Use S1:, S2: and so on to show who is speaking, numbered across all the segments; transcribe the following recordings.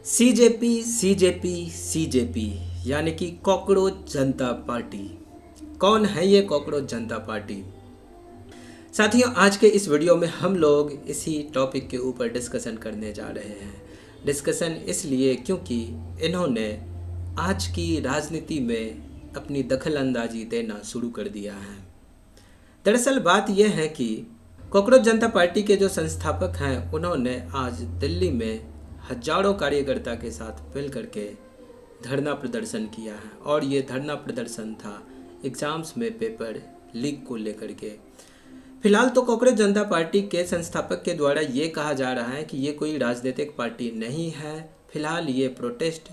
S1: CJP CJP CJP यानी कि cockroach जनता party. कौन है ये कॉकरोच जनता पार्टी? साथियों, आज के इस वीडियो में हम लोग इसी टॉपिक के ऊपर डिस्कशन करने जा रहे हैं। डिस्कशन इसलिए क्योंकि इन्होंने आज की राजनीति में अपनी दखल अंदाजी देना शुरू कर दिया है। दरअसल बात यह है कि कॉकरोच जनता पार्टी के जो संस्थापक हैं, उन्होंने आज दिल्ली में हजारों कार्यकर्ता के साथ मिल करके धरना प्रदर्शन किया है। और ये धरना प्रदर्शन था एग्ज़ाम्स में पेपर लीक को लेकर के। फिलहाल तो कॉकरोच जनता पार्टी के संस्थापक के द्वारा ये कहा जा रहा है कि ये कोई राजनीतिक पार्टी नहीं है। फिलहाल ये प्रोटेस्ट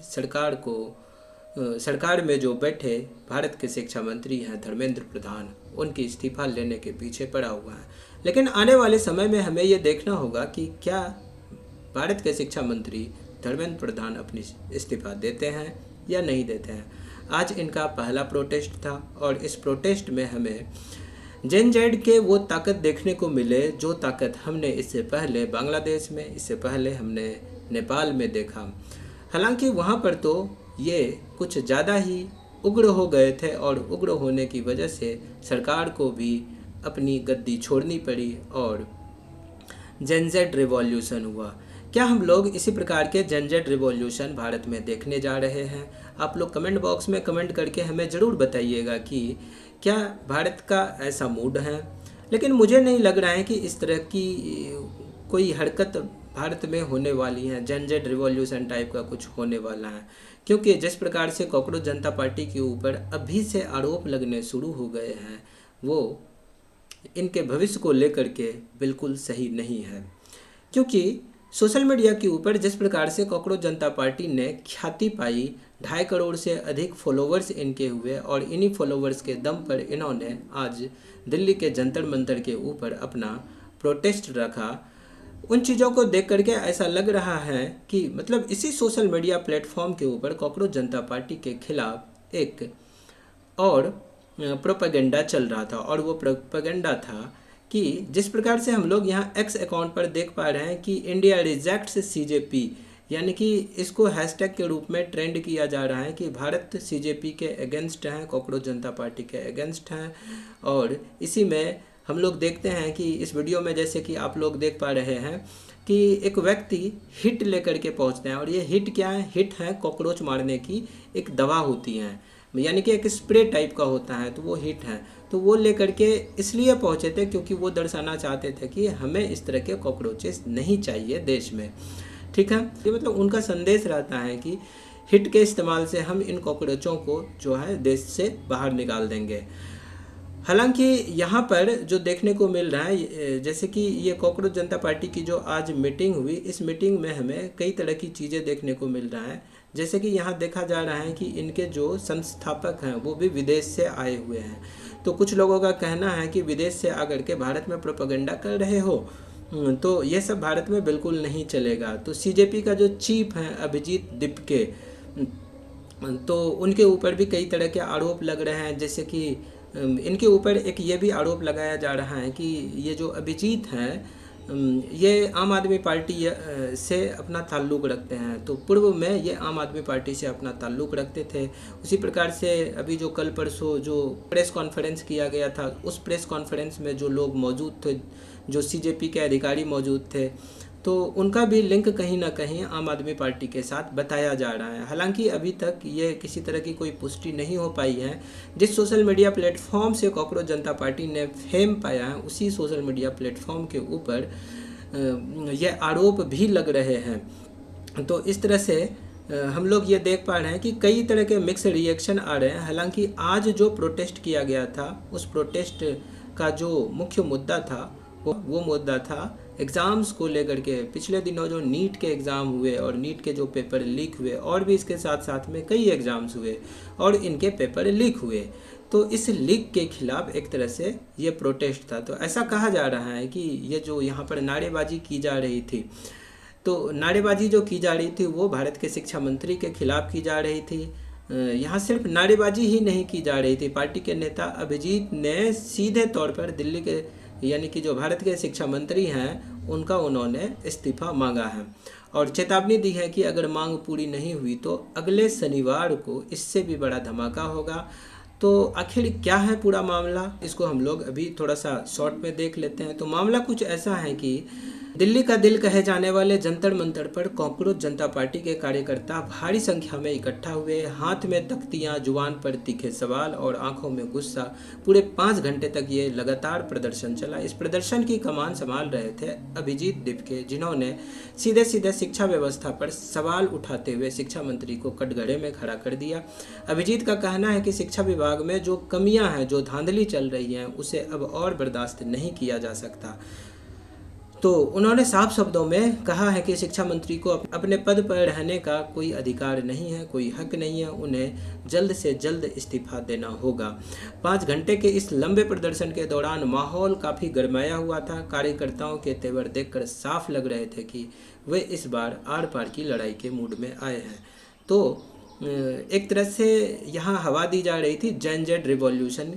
S1: सरकार में जो बैठे भारत के शिक्षा मंत्री हैं धर्मेंद्र प्रधान, उनके इस्तीफा लेने के पीछे पड़ा हुआ है। लेकिन आने वाले समय में हमें ये देखना होगा कि क्या भारत के शिक्षा मंत्री धर्मेंद्र प्रधान अपनी इस्तीफा देते हैं या नहीं देते हैं। आज इनका पहला प्रोटेस्ट था और इस प्रोटेस्ट में हमें जेन जेड के वो ताकत देखने को मिले जो ताकत हमने इससे पहले बांग्लादेश में, इससे पहले हमने नेपाल में देखा। हालांकि वहाँ पर तो ये कुछ ज़्यादा ही उग्र हो गए थे और उग्र होने की वजह से सरकार को भी अपनी गद्दी छोड़नी पड़ी और जेन जेड रिवॉल्यूशन हुआ। क्या हम लोग इसी प्रकार के जेन जेड रिवॉल्यूशन भारत में देखने जा रहे हैं? आप लोग कमेंट बॉक्स में कमेंट करके हमें ज़रूर बताइएगा कि क्या भारत का ऐसा मूड है। लेकिन मुझे नहीं लग रहा है कि इस तरह की कोई हरकत भारत में होने वाली है, जेन जेड रिवॉल्यूशन टाइप का कुछ होने वाला है। क्योंकि जिस प्रकार से कॉकरोच जनता पार्टी के ऊपर अभी से आरोप लगने शुरू हो गए हैं, वो इनके भविष्य को लेकर के बिल्कुल सही नहीं है। क्योंकि सोशल मीडिया के ऊपर जिस प्रकार से कॉकरोच जनता पार्टी ने ख्याति पाई, 2.5 करोड़ से अधिक फॉलोवर्स इनके हुए और इन्हीं फॉलोवर्स के दम पर इन्होंने आज दिल्ली के जंतर मंतर के ऊपर अपना प्रोटेस्ट रखा। उन चीज़ों को देख करके ऐसा लग रहा है कि मतलब इसी सोशल मीडिया प्लेटफॉर्म के ऊपर कॉकरोच जनता पार्टी के खिलाफ एक और प्रोपेगेंडा चल रहा था। और वो प्रोपेगेंडा था कि जिस प्रकार से हम लोग यहाँ एक्स अकाउंट पर देख पा रहे हैं कि इंडिया रिजेक्ट्स सीजेपी, यानी कि इसको हैशटैग के रूप में ट्रेंड किया जा रहा है कि भारत सीजेपी के अगेंस्ट हैं, कॉकरोच जनता पार्टी के अगेंस्ट हैं। और इसी में हम लोग देखते हैं कि इस वीडियो में जैसे कि आप लोग देख पा रहे हैं कि एक व्यक्ति हिट लेकर के पहुँचते हैं। और ये हिट क्या है? हिट है कॉकरोच मारने की एक दवा होती है, यानी कि एक स्प्रे टाइप का होता है, तो वो हिट है। तो वो लेकर के इसलिए पहुँचे थे क्योंकि वो दर्शाना चाहते थे कि हमें इस तरह के कॉकरोचेस नहीं चाहिए देश में। ठीक है, ये मतलब उनका संदेश रहता है कि हिट के इस्तेमाल से हम इन कॉकरोचों को जो है देश से बाहर निकाल देंगे। हालांकि यहाँ पर जो देखने को मिल रहा है, जैसे कि ये कॉकरोच जनता पार्टी की जो आज मीटिंग हुई, इस मीटिंग में हमें कई तरह की चीज़ें देखने को मिल रहा है। जैसे कि यहाँ देखा जा रहा है कि इनके जो संस्थापक हैं वो भी विदेश से आए हुए हैं। तो कुछ लोगों का कहना है कि विदेश से आकर के भारत में प्रोपेगेंडा कर रहे हो, तो ये सब भारत में बिल्कुल नहीं चलेगा। तो सीजेपी का जो चीफ हैं अभिजीत दीपके, तो उनके ऊपर भी कई तरह के आरोप लग रहे हैं। जैसे कि इनके ऊपर एक ये भी आरोप लगाया जा रहा है कि ये जो अभिजीत हैं ये आम आदमी पार्टी से अपना ताल्लुक़ रखते हैं। तो पूर्व में ये आम आदमी पार्टी से अपना ताल्लुक़ रखते थे। उसी प्रकार से अभी जो कल परसों जो प्रेस कॉन्फ्रेंस किया गया था, उस प्रेस कॉन्फ्रेंस में जो लोग मौजूद थे, जो सीजेपी के अधिकारी मौजूद थे, तो उनका भी लिंक कहीं ना कहीं आम आदमी पार्टी के साथ बताया जा रहा है। हालांकि अभी तक ये किसी तरह की कोई पुष्टि नहीं हो पाई है। जिस सोशल मीडिया प्लेटफॉर्म से कॉकरोच जनता पार्टी ने फेम पाया है, उसी सोशल मीडिया प्लेटफॉर्म के ऊपर ये आरोप भी लग रहे हैं। तो इस तरह से हम लोग ये देख पा रहे हैं कि कई तरह के मिक्स रिएक्शन आ रहे हैं। हालांकि आज जो प्रोटेस्ट किया गया था, उस प्रोटेस्ट का जो मुख्य मुद्दा था वो मुद्दा था एग्ज़ाम्स को लेकर के। पिछले दिनों जो नीट के एग्ज़ाम हुए और नीट के जो पेपर लीक हुए, और भी इसके साथ साथ में कई एग्ज़ाम्स हुए और इनके पेपर लीक हुए, तो इस लीक के खिलाफ एक तरह से ये प्रोटेस्ट था। तो ऐसा कहा जा रहा है कि ये जो यहाँ पर नारेबाजी की जा रही थी, तो नारेबाजी जो की जा रही थी वो भारत के शिक्षा मंत्री के खिलाफ की जा रही थी। यहाँ सिर्फ नारेबाजी ही नहीं की जा रही थी, पार्टी के नेता अभिजीत ने सीधे तौर पर दिल्ली के यानी कि जो भारत के शिक्षा मंत्री हैं उनका उन्होंने इस्तीफ़ा मांगा है। और चेतावनी दी है कि अगर मांग पूरी नहीं हुई तो अगले शनिवार को इससे भी बड़ा धमाका होगा। तो आखिर क्या है पूरा मामला, इसको हम लोग अभी थोड़ा सा शॉर्ट में देख लेते हैं। तो मामला कुछ ऐसा है कि दिल्ली का दिल कहे जाने वाले जंतर मंतर पर कॉकरोच जनता पार्टी के कार्यकर्ता भारी संख्या में इकट्ठा हुए। हाथ में तख्तियां, जुबान पर तीखे सवाल और आंखों में गुस्सा। पूरे 5 घंटे तक ये लगातार प्रदर्शन चला। इस प्रदर्शन की कमान संभाल रहे थे अभिजीत दिपके, जिन्होंने सीधे सीधे शिक्षा व्यवस्था पर सवाल उठाते हुए शिक्षा मंत्री को कटघरे में खड़ा कर दिया। अभिजीत का कहना है कि शिक्षा विभाग में जो कमियां हैं, जो धांधली चल रही हैं, उसे अब और बर्दाश्त नहीं किया जा सकता। तो उन्होंने साफ शब्दों में कहा है कि शिक्षा मंत्री को अपने पद पर रहने का कोई अधिकार नहीं है, कोई हक नहीं है, उन्हें जल्द से जल्द इस्तीफा देना होगा। 5 घंटे के इस लंबे प्रदर्शन के दौरान माहौल काफ़ी गरमाया हुआ था। कार्यकर्ताओं के तेवर देखकर साफ लग रहे थे कि वे इस बार आर पार की लड़ाई के मूड में आए हैं। तो एक तरह से यहाँ हवा दी जा रही थी जेन जेड रिवॉल्यूशन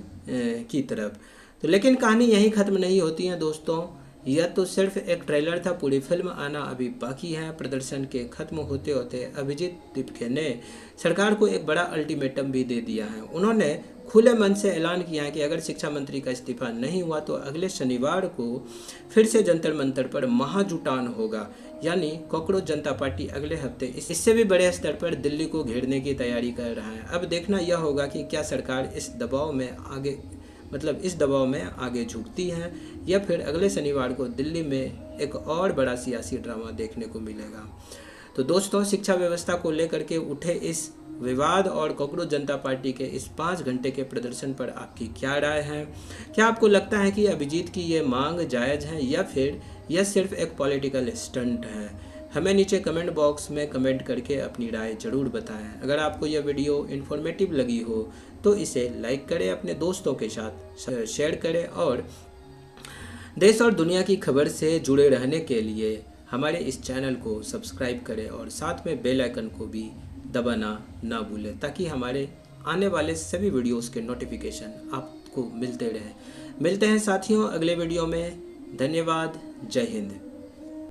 S1: की तरफ। तो लेकिन कहानी यहीं ख़त्म नहीं होती है दोस्तों। यह तो सिर्फ एक ट्रेलर था, पूरी फिल्म आना अभी बाकी है। प्रदर्शन के खत्म होते होते अभिजीत दिपके ने सरकार को एक बड़ा अल्टीमेटम भी दे दिया है। उन्होंने खुले मन से ऐलान किया है कि अगर शिक्षा मंत्री का इस्तीफा नहीं हुआ तो अगले शनिवार को फिर से जंतर मंतर पर महाजुटान होगा। यानी कॉकरोच जनता पार्टी अगले हफ्ते इससे भी बड़े स्तर पर दिल्ली को घेरने की तैयारी कर रहा है। अब देखना यह होगा कि क्या सरकार इस दबाव में आगे झुकती है या फिर अगले शनिवार को दिल्ली में एक और बड़ा सियासी ड्रामा देखने को मिलेगा। तो दोस्तों, शिक्षा व्यवस्था को लेकर के उठे इस विवाद और कॉकरोच जनता पार्टी के इस 5 घंटे के प्रदर्शन पर आपकी क्या राय है? क्या आपको लगता है कि अभिजीत की ये मांग जायज़ है या फिर यह सिर्फ एक पॉलिटिकल स्टंट है? हमें नीचे कमेंट बॉक्स में कमेंट करके अपनी राय ज़रूर बताएं। अगर आपको यह वीडियो इन्फॉर्मेटिव लगी हो तो इसे लाइक करें, अपने दोस्तों के साथ शेयर करें और देश और दुनिया की खबर से जुड़े रहने के लिए हमारे इस चैनल को सब्सक्राइब करें और साथ में बेल आइकन को भी दबाना ना भूलें, ताकि हमारे आने वाले सभी वीडियोस के नोटिफिकेशन आपको मिलते रहें। मिलते हैं साथियों अगले वीडियो में। धन्यवाद। जय हिंद।